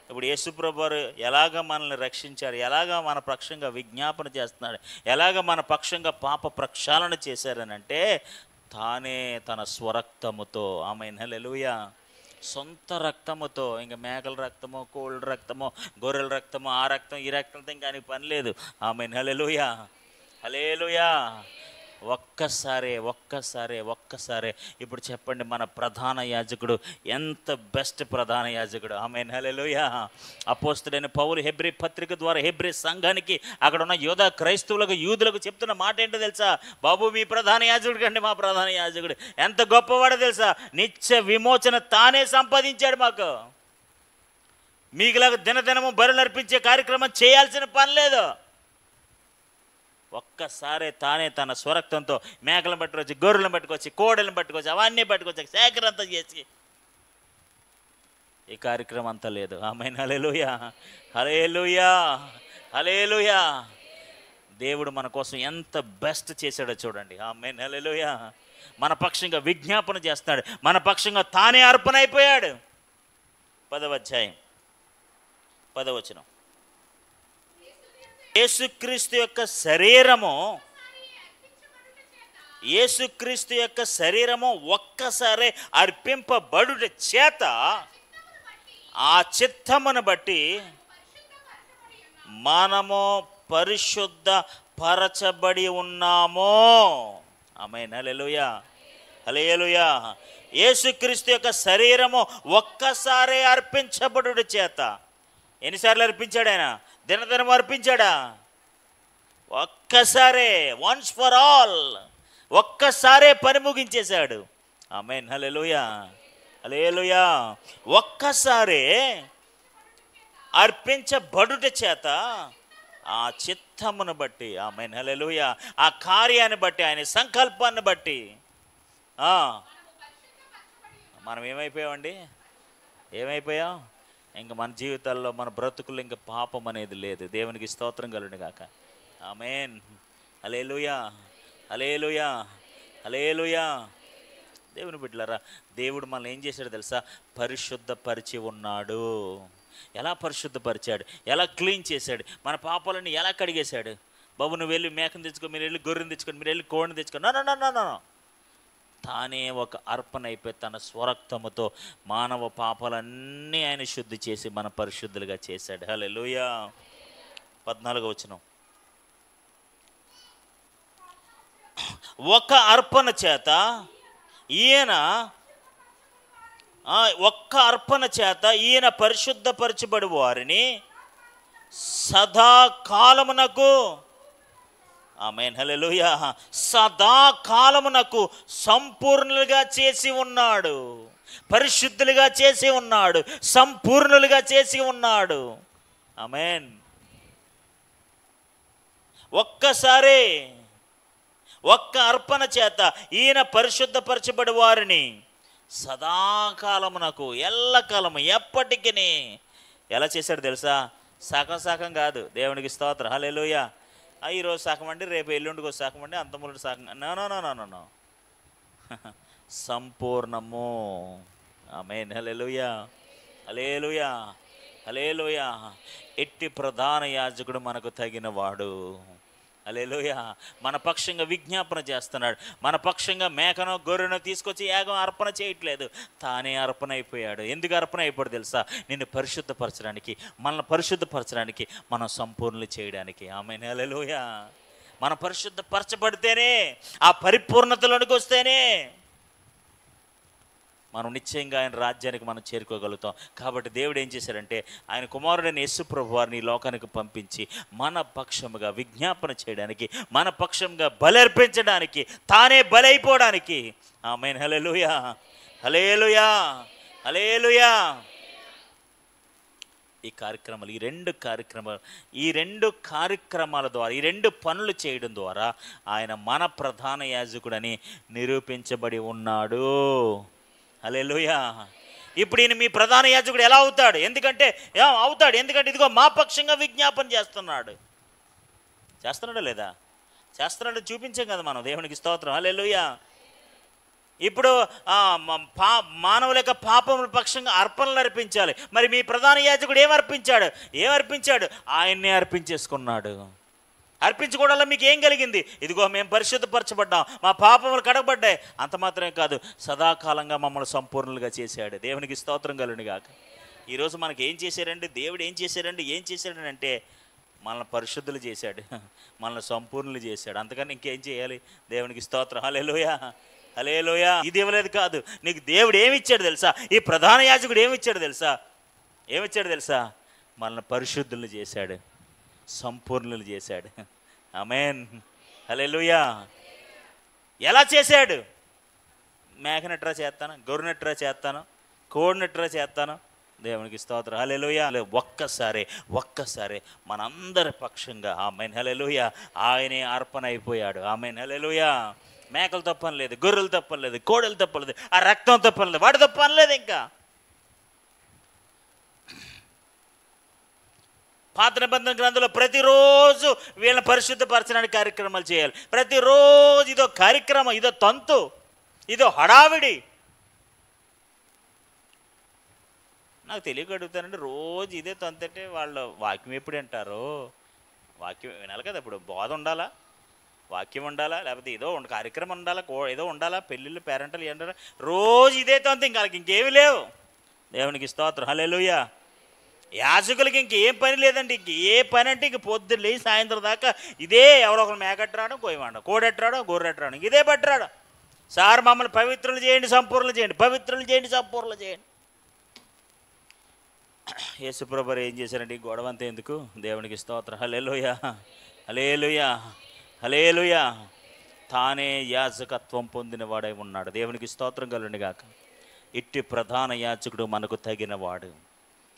ఇప్పుడు యేసుప్రభు వారు ఎలాగ మనల్ని రక్షించారు, ఎలాగ మన పక్షంగా విజ్ఞాపన చేస్తున్నాడు, ఎలాగ మన పక్షంగా పాప ప్రక్షాళన చేశారనంటే తానే తన స్వరక్తముతో, ఆమేన్ హల్లెలూయా, సొంత రక్తముతో, ఇంకా మేకల రక్తమో, కోళ్ళ రక్తమో, గొర్రెల రక్తమో, ఆ రక్తం ఈ రక్తంతో ఇంకా ఆయనకి పని లేదు. ఆమేన్ హల్లెలూయా, హల్లెలూయా. ఒక్కసారే ఇప్పుడు చెప్పండి, మన ప్రధాన యాజకుడు ఎంత బెస్ట్ ప్రధాన యాజకుడు. ఆమేన్ హల్లెలూయా. అపోస్తలుడైన పౌలు హెబ్రీ పత్రిక ద్వారా హెబ్రీ సంఘానికి, అక్కడ ఉన్న యూదా క్రైస్తవులకు, యూదులకు చెప్తున్న మాట ఏంటో తెలుసా? బాబు, మీ ప్రధాన యాజకుడు కంటే మా ప్రధాన యాజకుడు ఎంత గొప్పవాడో తెలుసా? నిత్య విమోచన తానే సంపాదించాడు మాకు. మీకులాగా దినదినము బరులు అర్పించే కార్యక్రమం చేయాల్సిన పని లేదు. ఒక్కసారే తానే తన స్వరక్తంతో మేకలను పట్టుకొచ్చి, గొర్రెలను పట్టుకొచ్చి, కోడలను పట్టుకొచ్చి, అవన్నీ పట్టుకొచ్చి సేకరంతా చేసి ఈ కార్యక్రమం అంతా లేదు. ఆమేన్ హల్లెలూయా, హల్లెలూయా, హల్లెలూయా. దేవుడు మన కోసం ఎంత బెస్ట్ చేశాడో చూడండి. ఆమేన్ హల్లెలూయా. మన పక్షంగా విజ్ఞాపన చేస్తాడు, మన పక్షంగా తానే అర్పణ అయిపోయాడు. 10వ అధ్యాయం 10వ వచనం. యేసుక్రీస్తు యొక్క శరీరము ఒక్కసారి అర్పింపబడుట చేత ఆ చిత్తమును బట్టి మనము పరిశుద్ధ పరచబడి ఉన్నాము. ఆమేన్ హల్లెలూయా, హల్లెలూయా. యేసుక్రీస్తు యొక్క శరీరము ఒక్కసారి అర్పించబడుట చేత, ఎన్నిసార్లు అర్పించాడు ఆయన? దినదినం అర్పించాడా? ఒక్కసారే, వన్స్ ఫర్ ఆల్, ఒక్కసారే పని ముగించేశాడు. ఆమేన్ హల్లెలూయా, హల్లెలూయా. ఒక్కసారే అర్పించబడుట చేత ఆ చిత్తమును బట్టి, ఆమేన్ హల్లెలూయా, ఆ కార్యాన్ని బట్టి, ఆయన సంకల్పాన్ని బట్టి మనం ఏమైపోయామండి? ఏమైపోయాం? ఇంక మన జీవితాల్లో, మన బ్రతుకుల్లో ఇంకా పాపం అనేది లేదు. దేవునికి స్తోత్రం కలుగును గాక. ఆమేన్ హల్లెలూయా, హల్లెలూయా, హల్లెలూయా. దేవుని బిడ్డలారా, దేవుడు మనల్ని ఏం చేశాడు తెలుసా? పరిశుద్ధపరిచి ఉన్నాడు. ఎలా పరిశుద్ధపరిచాడు? ఎలా క్లీన్ చేశాడు? మన పాపాలను ఎలా కడిగేశాడు? బాబు, నువ్వు వెళ్ళి మేకను తెచ్చుకో, మీరు వెళ్ళి గొర్రెను తెచ్చుకోండి, మీరు వెళ్ళి కోడిని తెచ్చుకో, నో. తానే ఒక అర్పణ అయిపోయి తన స్వరక్తముతో మానవ పాపాలన్నీ ఆయన శుద్ధి చేసి మన పరిశుద్ధులుగా చేశాడు. హల్లెలూయా. 14వ వచనం. ఒక్క అర్పణ చేత ఈయన పరిశుద్ధపరచబడి వారిని సదాకాలమునకు, ఆమేన్ హల్లెలూయా, సదాకాలమునకు సంపూర్ణులుగా చేసి ఉన్నాడు, పరిశుద్ధులుగా చేసి ఉన్నాడు, సంపూర్ణులుగా చేసి ఉన్నాడు. ఆమేన్. ఒక్కసారి ఒక్క అర్పణ చేత ఈయన పరిశుద్ధపరచబడి వారిని సదాకాలమునకు, ఎల్లకాలము, ఎప్పటికీ ఎలా చేశాడు తెలుసా? సగం కాదు. దేవునికి స్తోత్రం, హల్లెలూయా. ఈరోజు సగం అండి, రేపు ఎల్లుండికి సగం అండి, అంతముందు సగం, నో. సంపూర్ణము. ఆమేన్ హల్లెలూయా, హల్లెలూయా, హల్లెలూయా. ఎట్టి ప్రధాన యాజకుడు మనకు తగినవాడు. హల్లెలూయా. మన పక్షంగా విజ్ఞాపన చేస్తున్నాడు. మన పక్షంగా మేకనో గొర్రెనో తీసుకొచ్చి యాగం అర్పణ చేయట్లేదు, తానే అర్పణ అయిపోయాడు. ఎందుకు అర్పణ అయిపోయాడు తెలుసా? నిన్ను పరిశుద్ధపరచడానికి, మనల్ని పరిశుద్ధపరచడానికి, మనం సంపూర్ణులు చేయడానికి. ఆమేన్ హల్లెలూయా. మనం పరిశుద్ధపరచబడితేనే, ఆ పరిపూర్ణతలోనికి వస్తేనే మనం నిశ్చయంగా ఆయన రాజ్యానికి మనం చేరుకోగలుగుతాం. కాబట్టి దేవుడు ఏం చేశారంటే, ఆయన కుమారుడైన యేసు ప్రభువు వారిని లోకానికి పంపించి మన పక్షముగా విజ్ఞాపన చేయడానికి, మన పక్షంగా బలర్పించడానికి, తానే బలైపోవడానికి. ఆమేన్ హల్లెలూయా, హల్లెలూయా, హల్లెలూయా. ఈ రెండు కార్యక్రమాల ద్వారా, ఈ రెండు పనులు చేయడం ద్వారా ఆయన మన ప్రధాన యాజకుడని నిరూపించబడి ఉన్నాడు. హల్లెలూయా. ఇప్పుడు ఈయన మీ ప్రధాన యాజకుడు ఎలా అవుతాడు? ఎందుకంటే ఇదిగో మా పక్షంగా విజ్ఞాపన చేస్తున్నాడా లేదా? చేస్తున్నాడు, చూపించాం కదా మనం. దేవునికి స్తోత్రం, హల్లెలూయా. ఇప్పుడు మానవుల యొక్క పాపముల పక్షంగా అర్పణలు అర్పించాలి. మరి మీ ప్రధాన యాజకుడు ఏమర్పించాడు? ఆయన్నే అర్పించేసుకున్నాడు. అర్పించుకోవడంలో మీకు ఏం కలిగింది? ఇదిగో మేము పరిశుద్ధపరచబడ్డాం, మా పాపములు కడగబడ్డాయి. అంత మాత్రమే కాదు, సదాకాలంగా మమ్మల్ని సంపూర్ణులుగా చేశాడు. దేవునికి స్తోత్రం కలుగును గాక. ఈరోజు మనకి ఏం చేశారండి? దేవుడు ఏం చేశాడండి అంటే మనల్ని పరిశుద్ధులు చేశాడు, మనల్ని సంపూర్ణులు చేశాడు. అంతకని ఇంకేం చేయాలి? దేవునికి స్తోత్రం. హల్లెలూయా, హల్లెలూయా. ఇది ఇవ్వలేదు కాదు, నీకు దేవుడు ఏమిచ్చాడు తెలుసా? ఈ ప్రధాన యాజకుడు ఏమిచ్చాడు తెలుసా? మనల్ని పరిశుద్ధులు చేశాడు, సంపూర్ణులు చేశాడు. ఆమేన్, హల్లెలూయా. ఎలా చేశాడు? మేకనట్రా చేస్తాను, గొర్రెనట్రా చేస్తాను, కోడినట్రా చేస్తాను. దేవునికి స్తోత్రం. హల్లెలూయా. ఒక్కసారి మనందరి పక్షంగా ఆమేన్, హల్లెలూయా, ఆయనే అర్పణ అయిపోయాడు. ఆమేన్, హల్లెలూయా. మేకలు తప్పనలేదు, గొర్రెలు తప్పలేదు, కోడలు తప్పలేదు, ఆ రక్తం తప్పలేదు, వాడు తప్పనలేదు. ఇంకా పాత నిబంధన గ్రంథంలో ప్రతిరోజు వీళ్ళని పరిశుద్ధపరచడానికి కార్యక్రమాలు చేయాలి. ప్రతిరోజు ఇదో కార్యక్రమం, ఇదో తంతు, ఇదో హడావిడి. నాకు తెలియక అడుగుతానండి, రోజు ఇదే తంతు అంటే వాళ్ళు వాక్యం ఎప్పుడు వింటారు? వాక్యం వినాలి కదా, ఇప్పుడు బోధ ఉండాలా, వాక్యం ఉండాలా, లేకపోతే ఏదో కార్యక్రమం ఉండాలా, ఏదో ఉండాలా, పెళ్ళిళ్ళు పేరెంటలు ఏంటారా? రోజు ఇదే తంతు, ఇంకా ఇంకేమి లేవు. దేవునికి స్తోత్రం. హల్లెలూయా. యాజకులకి ఇంకేం పని లేదండి. ఇంక ఏ పని అంటే ఇంక పొద్దున్న లేచి సాయంత్రం దాకా ఇదే. ఎవరో ఒకరు మేకట్టరాడం, కోయమండం, కోడెట్టరాడం, గొర్రెట్టరాడం, ఇదే పట్టరాడం. సార్ మమ్మల్ని పవిత్రులు చేయండి, సంపూర్ణలు చేయండి, పవిత్రులు చేయండి, సంపూర్ణలు చేయండి. యేసుప్రభువు ఏం చేశారండి? గొడవంతా ఎందుకు? దేవునికి స్తోత్రం. హల్లెలూయా, హల్లెలూయా, హల్లెలూయా. తానే యాజకత్వం పొందినవాడై ఉన్నాడు. దేవునికి స్తోత్రం కలుగును గాక. ఇట్టి ప్రధాన యాజకుడు మనకు తగినవాడు.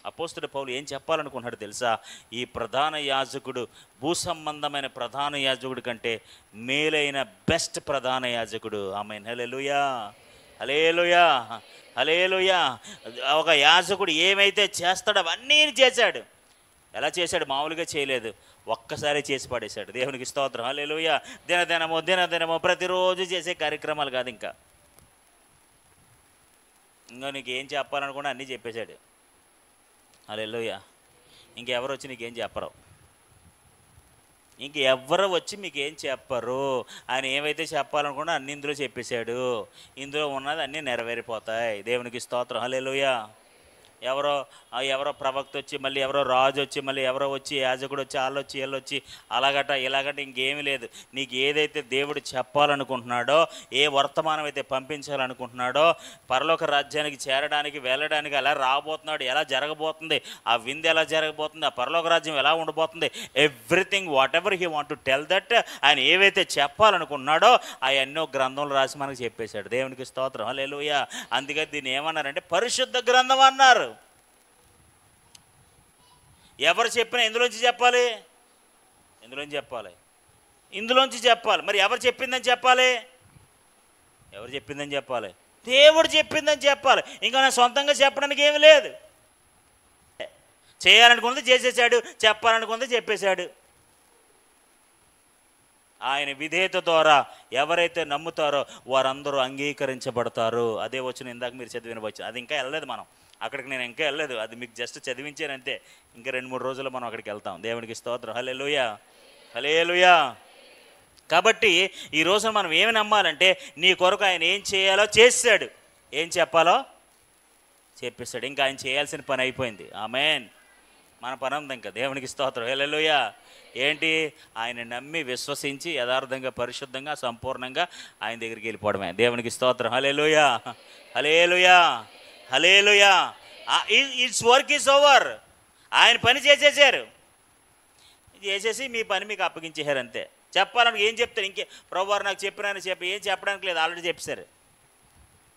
అపోస్తలుడు పౌలు ఏం చెప్పాలనుకున్నాడు తెలుసా? ఈ ప్రధాన యాజకుడు భూసంబంధమైన ప్రధాన యాజకుడి కంటే మేలైన బెస్ట్ ప్రధాన యాజకుడు. ఆమేన్, హల్లెలూయా, హల్లెలూయా, హల్లెలూయా. ఒక యాజకుడు ఏమైతే చేస్తాడో అవన్నీ చేశాడు. ఎలా చేశాడు? మామూలుగా చేయలేదు, ఒక్కసారి చేసి పడేశాడు. దేవునికి స్తోత్రం. హల్లెలూయా. దినదినము ప్రతిరోజు చేసే కార్యక్రమాలు కాదు. ఇంకా నీకు ఏం చెప్పాలనుకున్నా అన్నీ చెప్పేశాడు. హల్లెలూయా. ఇంకెవరు వచ్చి నీకేం చెప్పరు, ఇంకెవ్వరు వచ్చి మీకేం చెప్పరు. ఆయన ఏమైతే చెప్పాలనుకున్నా అన్ని ఇందులో చెప్పేశాడు. ఇందులో ఉన్నది అన్నీ నెరవేరిపోతాయి. దేవునికి స్తోత్రం. హల్లెలూయా. ఎవరో ప్రవక్త వచ్చి, మళ్ళీ ఎవరో రాజు వచ్చి, మళ్ళీ ఎవరో వచ్చి, యాజకుడు వచ్చి, వీళ్ళు వచ్చి అలాగట ఇలాగట ఇంకేమీ లేదు. నీకు ఏదైతే దేవుడు చెప్పాలనుకుంటున్నాడో, ఏ వర్తమానం అయితే పంపించాలనుకుంటున్నాడో, పరలోక రాజ్యానికి చేరడానికి వెళ్ళడానికి ఎలా రాబోతున్నాడు, ఎలా జరగబోతుంది, ఆ విందు ఎలా జరగబోతుంది, ఆ పరలోక రాజ్యం ఎలా ఉండబోతుంది, everything what ever he want to tell that, ఆయన ఏవైతే చెప్పాలనుకుంటున్నాడో అవన్నో గ్రంథంలో రాసి మనకు చెప్పేశాడు. దేవునికి స్తోత్రం. హల్లెలూయా. అందుకే దీన్ని ఏమన్నారంటే పరిశుద్ధ గ్రంథం అన్నారు. ఎవరు చెప్పినా ఎందులోంచి చెప్పాలి? ఇందులోంచి చెప్పాలి. మరి ఎవరు చెప్పిందని చెప్పాలి? దేవుడు చెప్పిందని చెప్పాలి. ఇంకా నా సొంతంగా చెప్పడానికి ఏమి లేదు. చేయాలనుకుంది చేసేసాడు, చెప్పాలనుకుంది చెప్పేశాడు. ఆయన విధేయత ద్వారా ఎవరైతే నమ్ముతారో వారందరూ అంగీకరించబడతారు. అదే వచ్చిన ఇందాక మీరు చదివిన వచ్చిన, అది ఇంకా వెళ్ళలేదు మనం అక్కడికి, నేను ఇంకా వెళ్ళలేదు, అది మీకు జస్ట్ చదివించానంతే. ఇంకా 2-3 రోజుల్లో మనం అక్కడికి వెళ్తాం. దేవునికి స్తోత్రం. హల్లెలూయా, హల్లెలూయా. కాబట్టి ఈ రోజున మనం ఏమి నమ్మాలంటే, నీ కొరకు ఆయన ఏం చేయాలో చేశాడు, ఏం చెప్పాలో చెప్పేశాడు. ఇంకా ఆయన చేయాల్సిన పని అయిపోయింది. ఆమేన్. మన పని ఉంది ఇంకా. దేవునికి స్తోత్రం. హల్లెలూయా. ఏంటి? ఆయన నమ్మి విశ్వసించి యథార్థంగా పరిశుద్ధంగా సంపూర్ణంగా ఆయన దగ్గరికి వెళ్ళిపోవడమే. దేవునికి స్తోత్రం. Hallelujah, hallelujah, hallelujah. It's work is over. ఆయన పని చేసేసారు, చేసేసి మీ పని మీకు అప్పగించేశారు అంతే. చెప్పాలని ఏం చెప్తారు? ఇంకే ప్రభువారు నాకు చెప్పినాను ఏం చెప్పడానికి లేదు, ఆల్రెడీ చెప్పేశారు.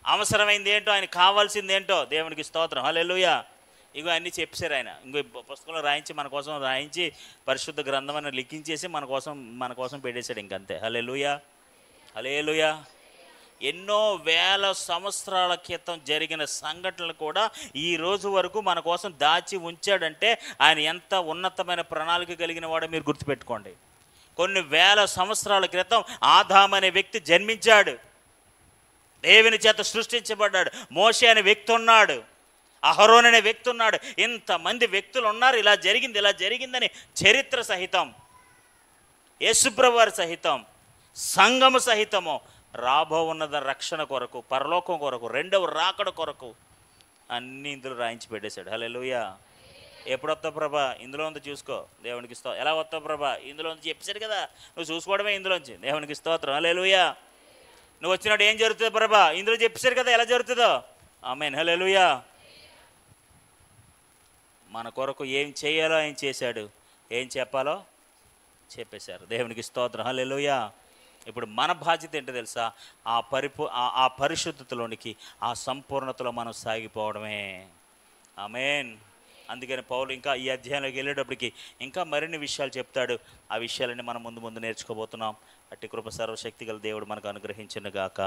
అవసరమైంది ఏంటో, ఆయన కావాల్సింది ఏంటో. దేవునికి స్తోత్రం. హల్లెలూయా. ఇగో అన్నీ చెప్పేశారు ఆయన. ఇంకో పుస్తకంలో రాయించి మన కోసం రాయించి పరిశుద్ధ గ్రంథం అని లిఖించేసి మన కోసం పెట్టేశాడు. ఇంకంతే. హల్లెలూయా, హల్లెలూయా. ఎన్నో వేల సంవత్సరాల క్రితం జరిగిన సంఘటనలు కూడా ఈ రోజు వరకు మన కోసం దాచి ఉంచాడంటే ఆయన ఎంత ఉన్నతమైన ప్రణాళిక కలిగిన వాడో మీరు గుర్తుపెట్టుకోండి. కొన్ని వేల సంవత్సరాల క్రితం ఆదాము అనే వ్యక్తి జన్మించాడు. దేవుని చేత సృష్టించబడ్డాడు. మోషే అనే వ్యక్తి ఉన్నాడు, అహరోన్ అనే వ్యక్తి ఉన్నాడు. ఇంతమంది వ్యక్తులు ఉన్నారు. ఇలా జరిగిందని చరిత్ర సహితం, యేసుప్రభువు వారి సహితం, సంఘము సహితము రాబో ఉన్నద రక్షణ కొరకు, పరలోకం కొరకు, రెండవ రాకడ కొరకు అన్నీ ఇందులో రాయించి పెట్టేశాడు. హల్లెలూయా. ఎప్పుడు వస్తావు ప్రభా? ఇందులో ఉంది చూసుకో, దేవునికి స్తోత్రం. ఎలా వస్తావు ప్రభా? ఇందులో ఉంది చెప్పేశాడు కదా, నువ్వు చూసుకోవడమే ఇందులోంచి, దేవునికి స్తోత్రం. హల్లెలూయా. నువ్వు వచ్చినప్పుడు ఏం జరుగుతుంది ప్రభా? ఇందులో చెప్పేశాడు కదా ఎలా జరుగుతుందో. ఆమేన్. హల్లెలూయా. మన కొరకు ఏం చేయాలో ఆయన చేశాడు, ఏం చెప్పాలో చెప్పేశారు. దేవునికి స్తోత్రం. హల్లెలూయా. ఇప్పుడు మన బాధ్యత ఏంటో తెలుసా? ఆ పరిశుద్ధతలోనికి, ఆ సంపూర్ణతలో మనం సాగిపోవడమే. ఆమేన్. అందుకని పౌలు ఇంకా ఈ అధ్యాయంలోకి వెళ్ళేటప్పటికి ఇంకా మరిన్ని విషయాలు చెప్తాడు. ఆ విషయాలన్నీ మనం ముందు నేర్చుకోబోతున్నాం. అట్టి కృప సర్వశక్తి గల దేవుడు మనకు అనుగ్రహించును గాక.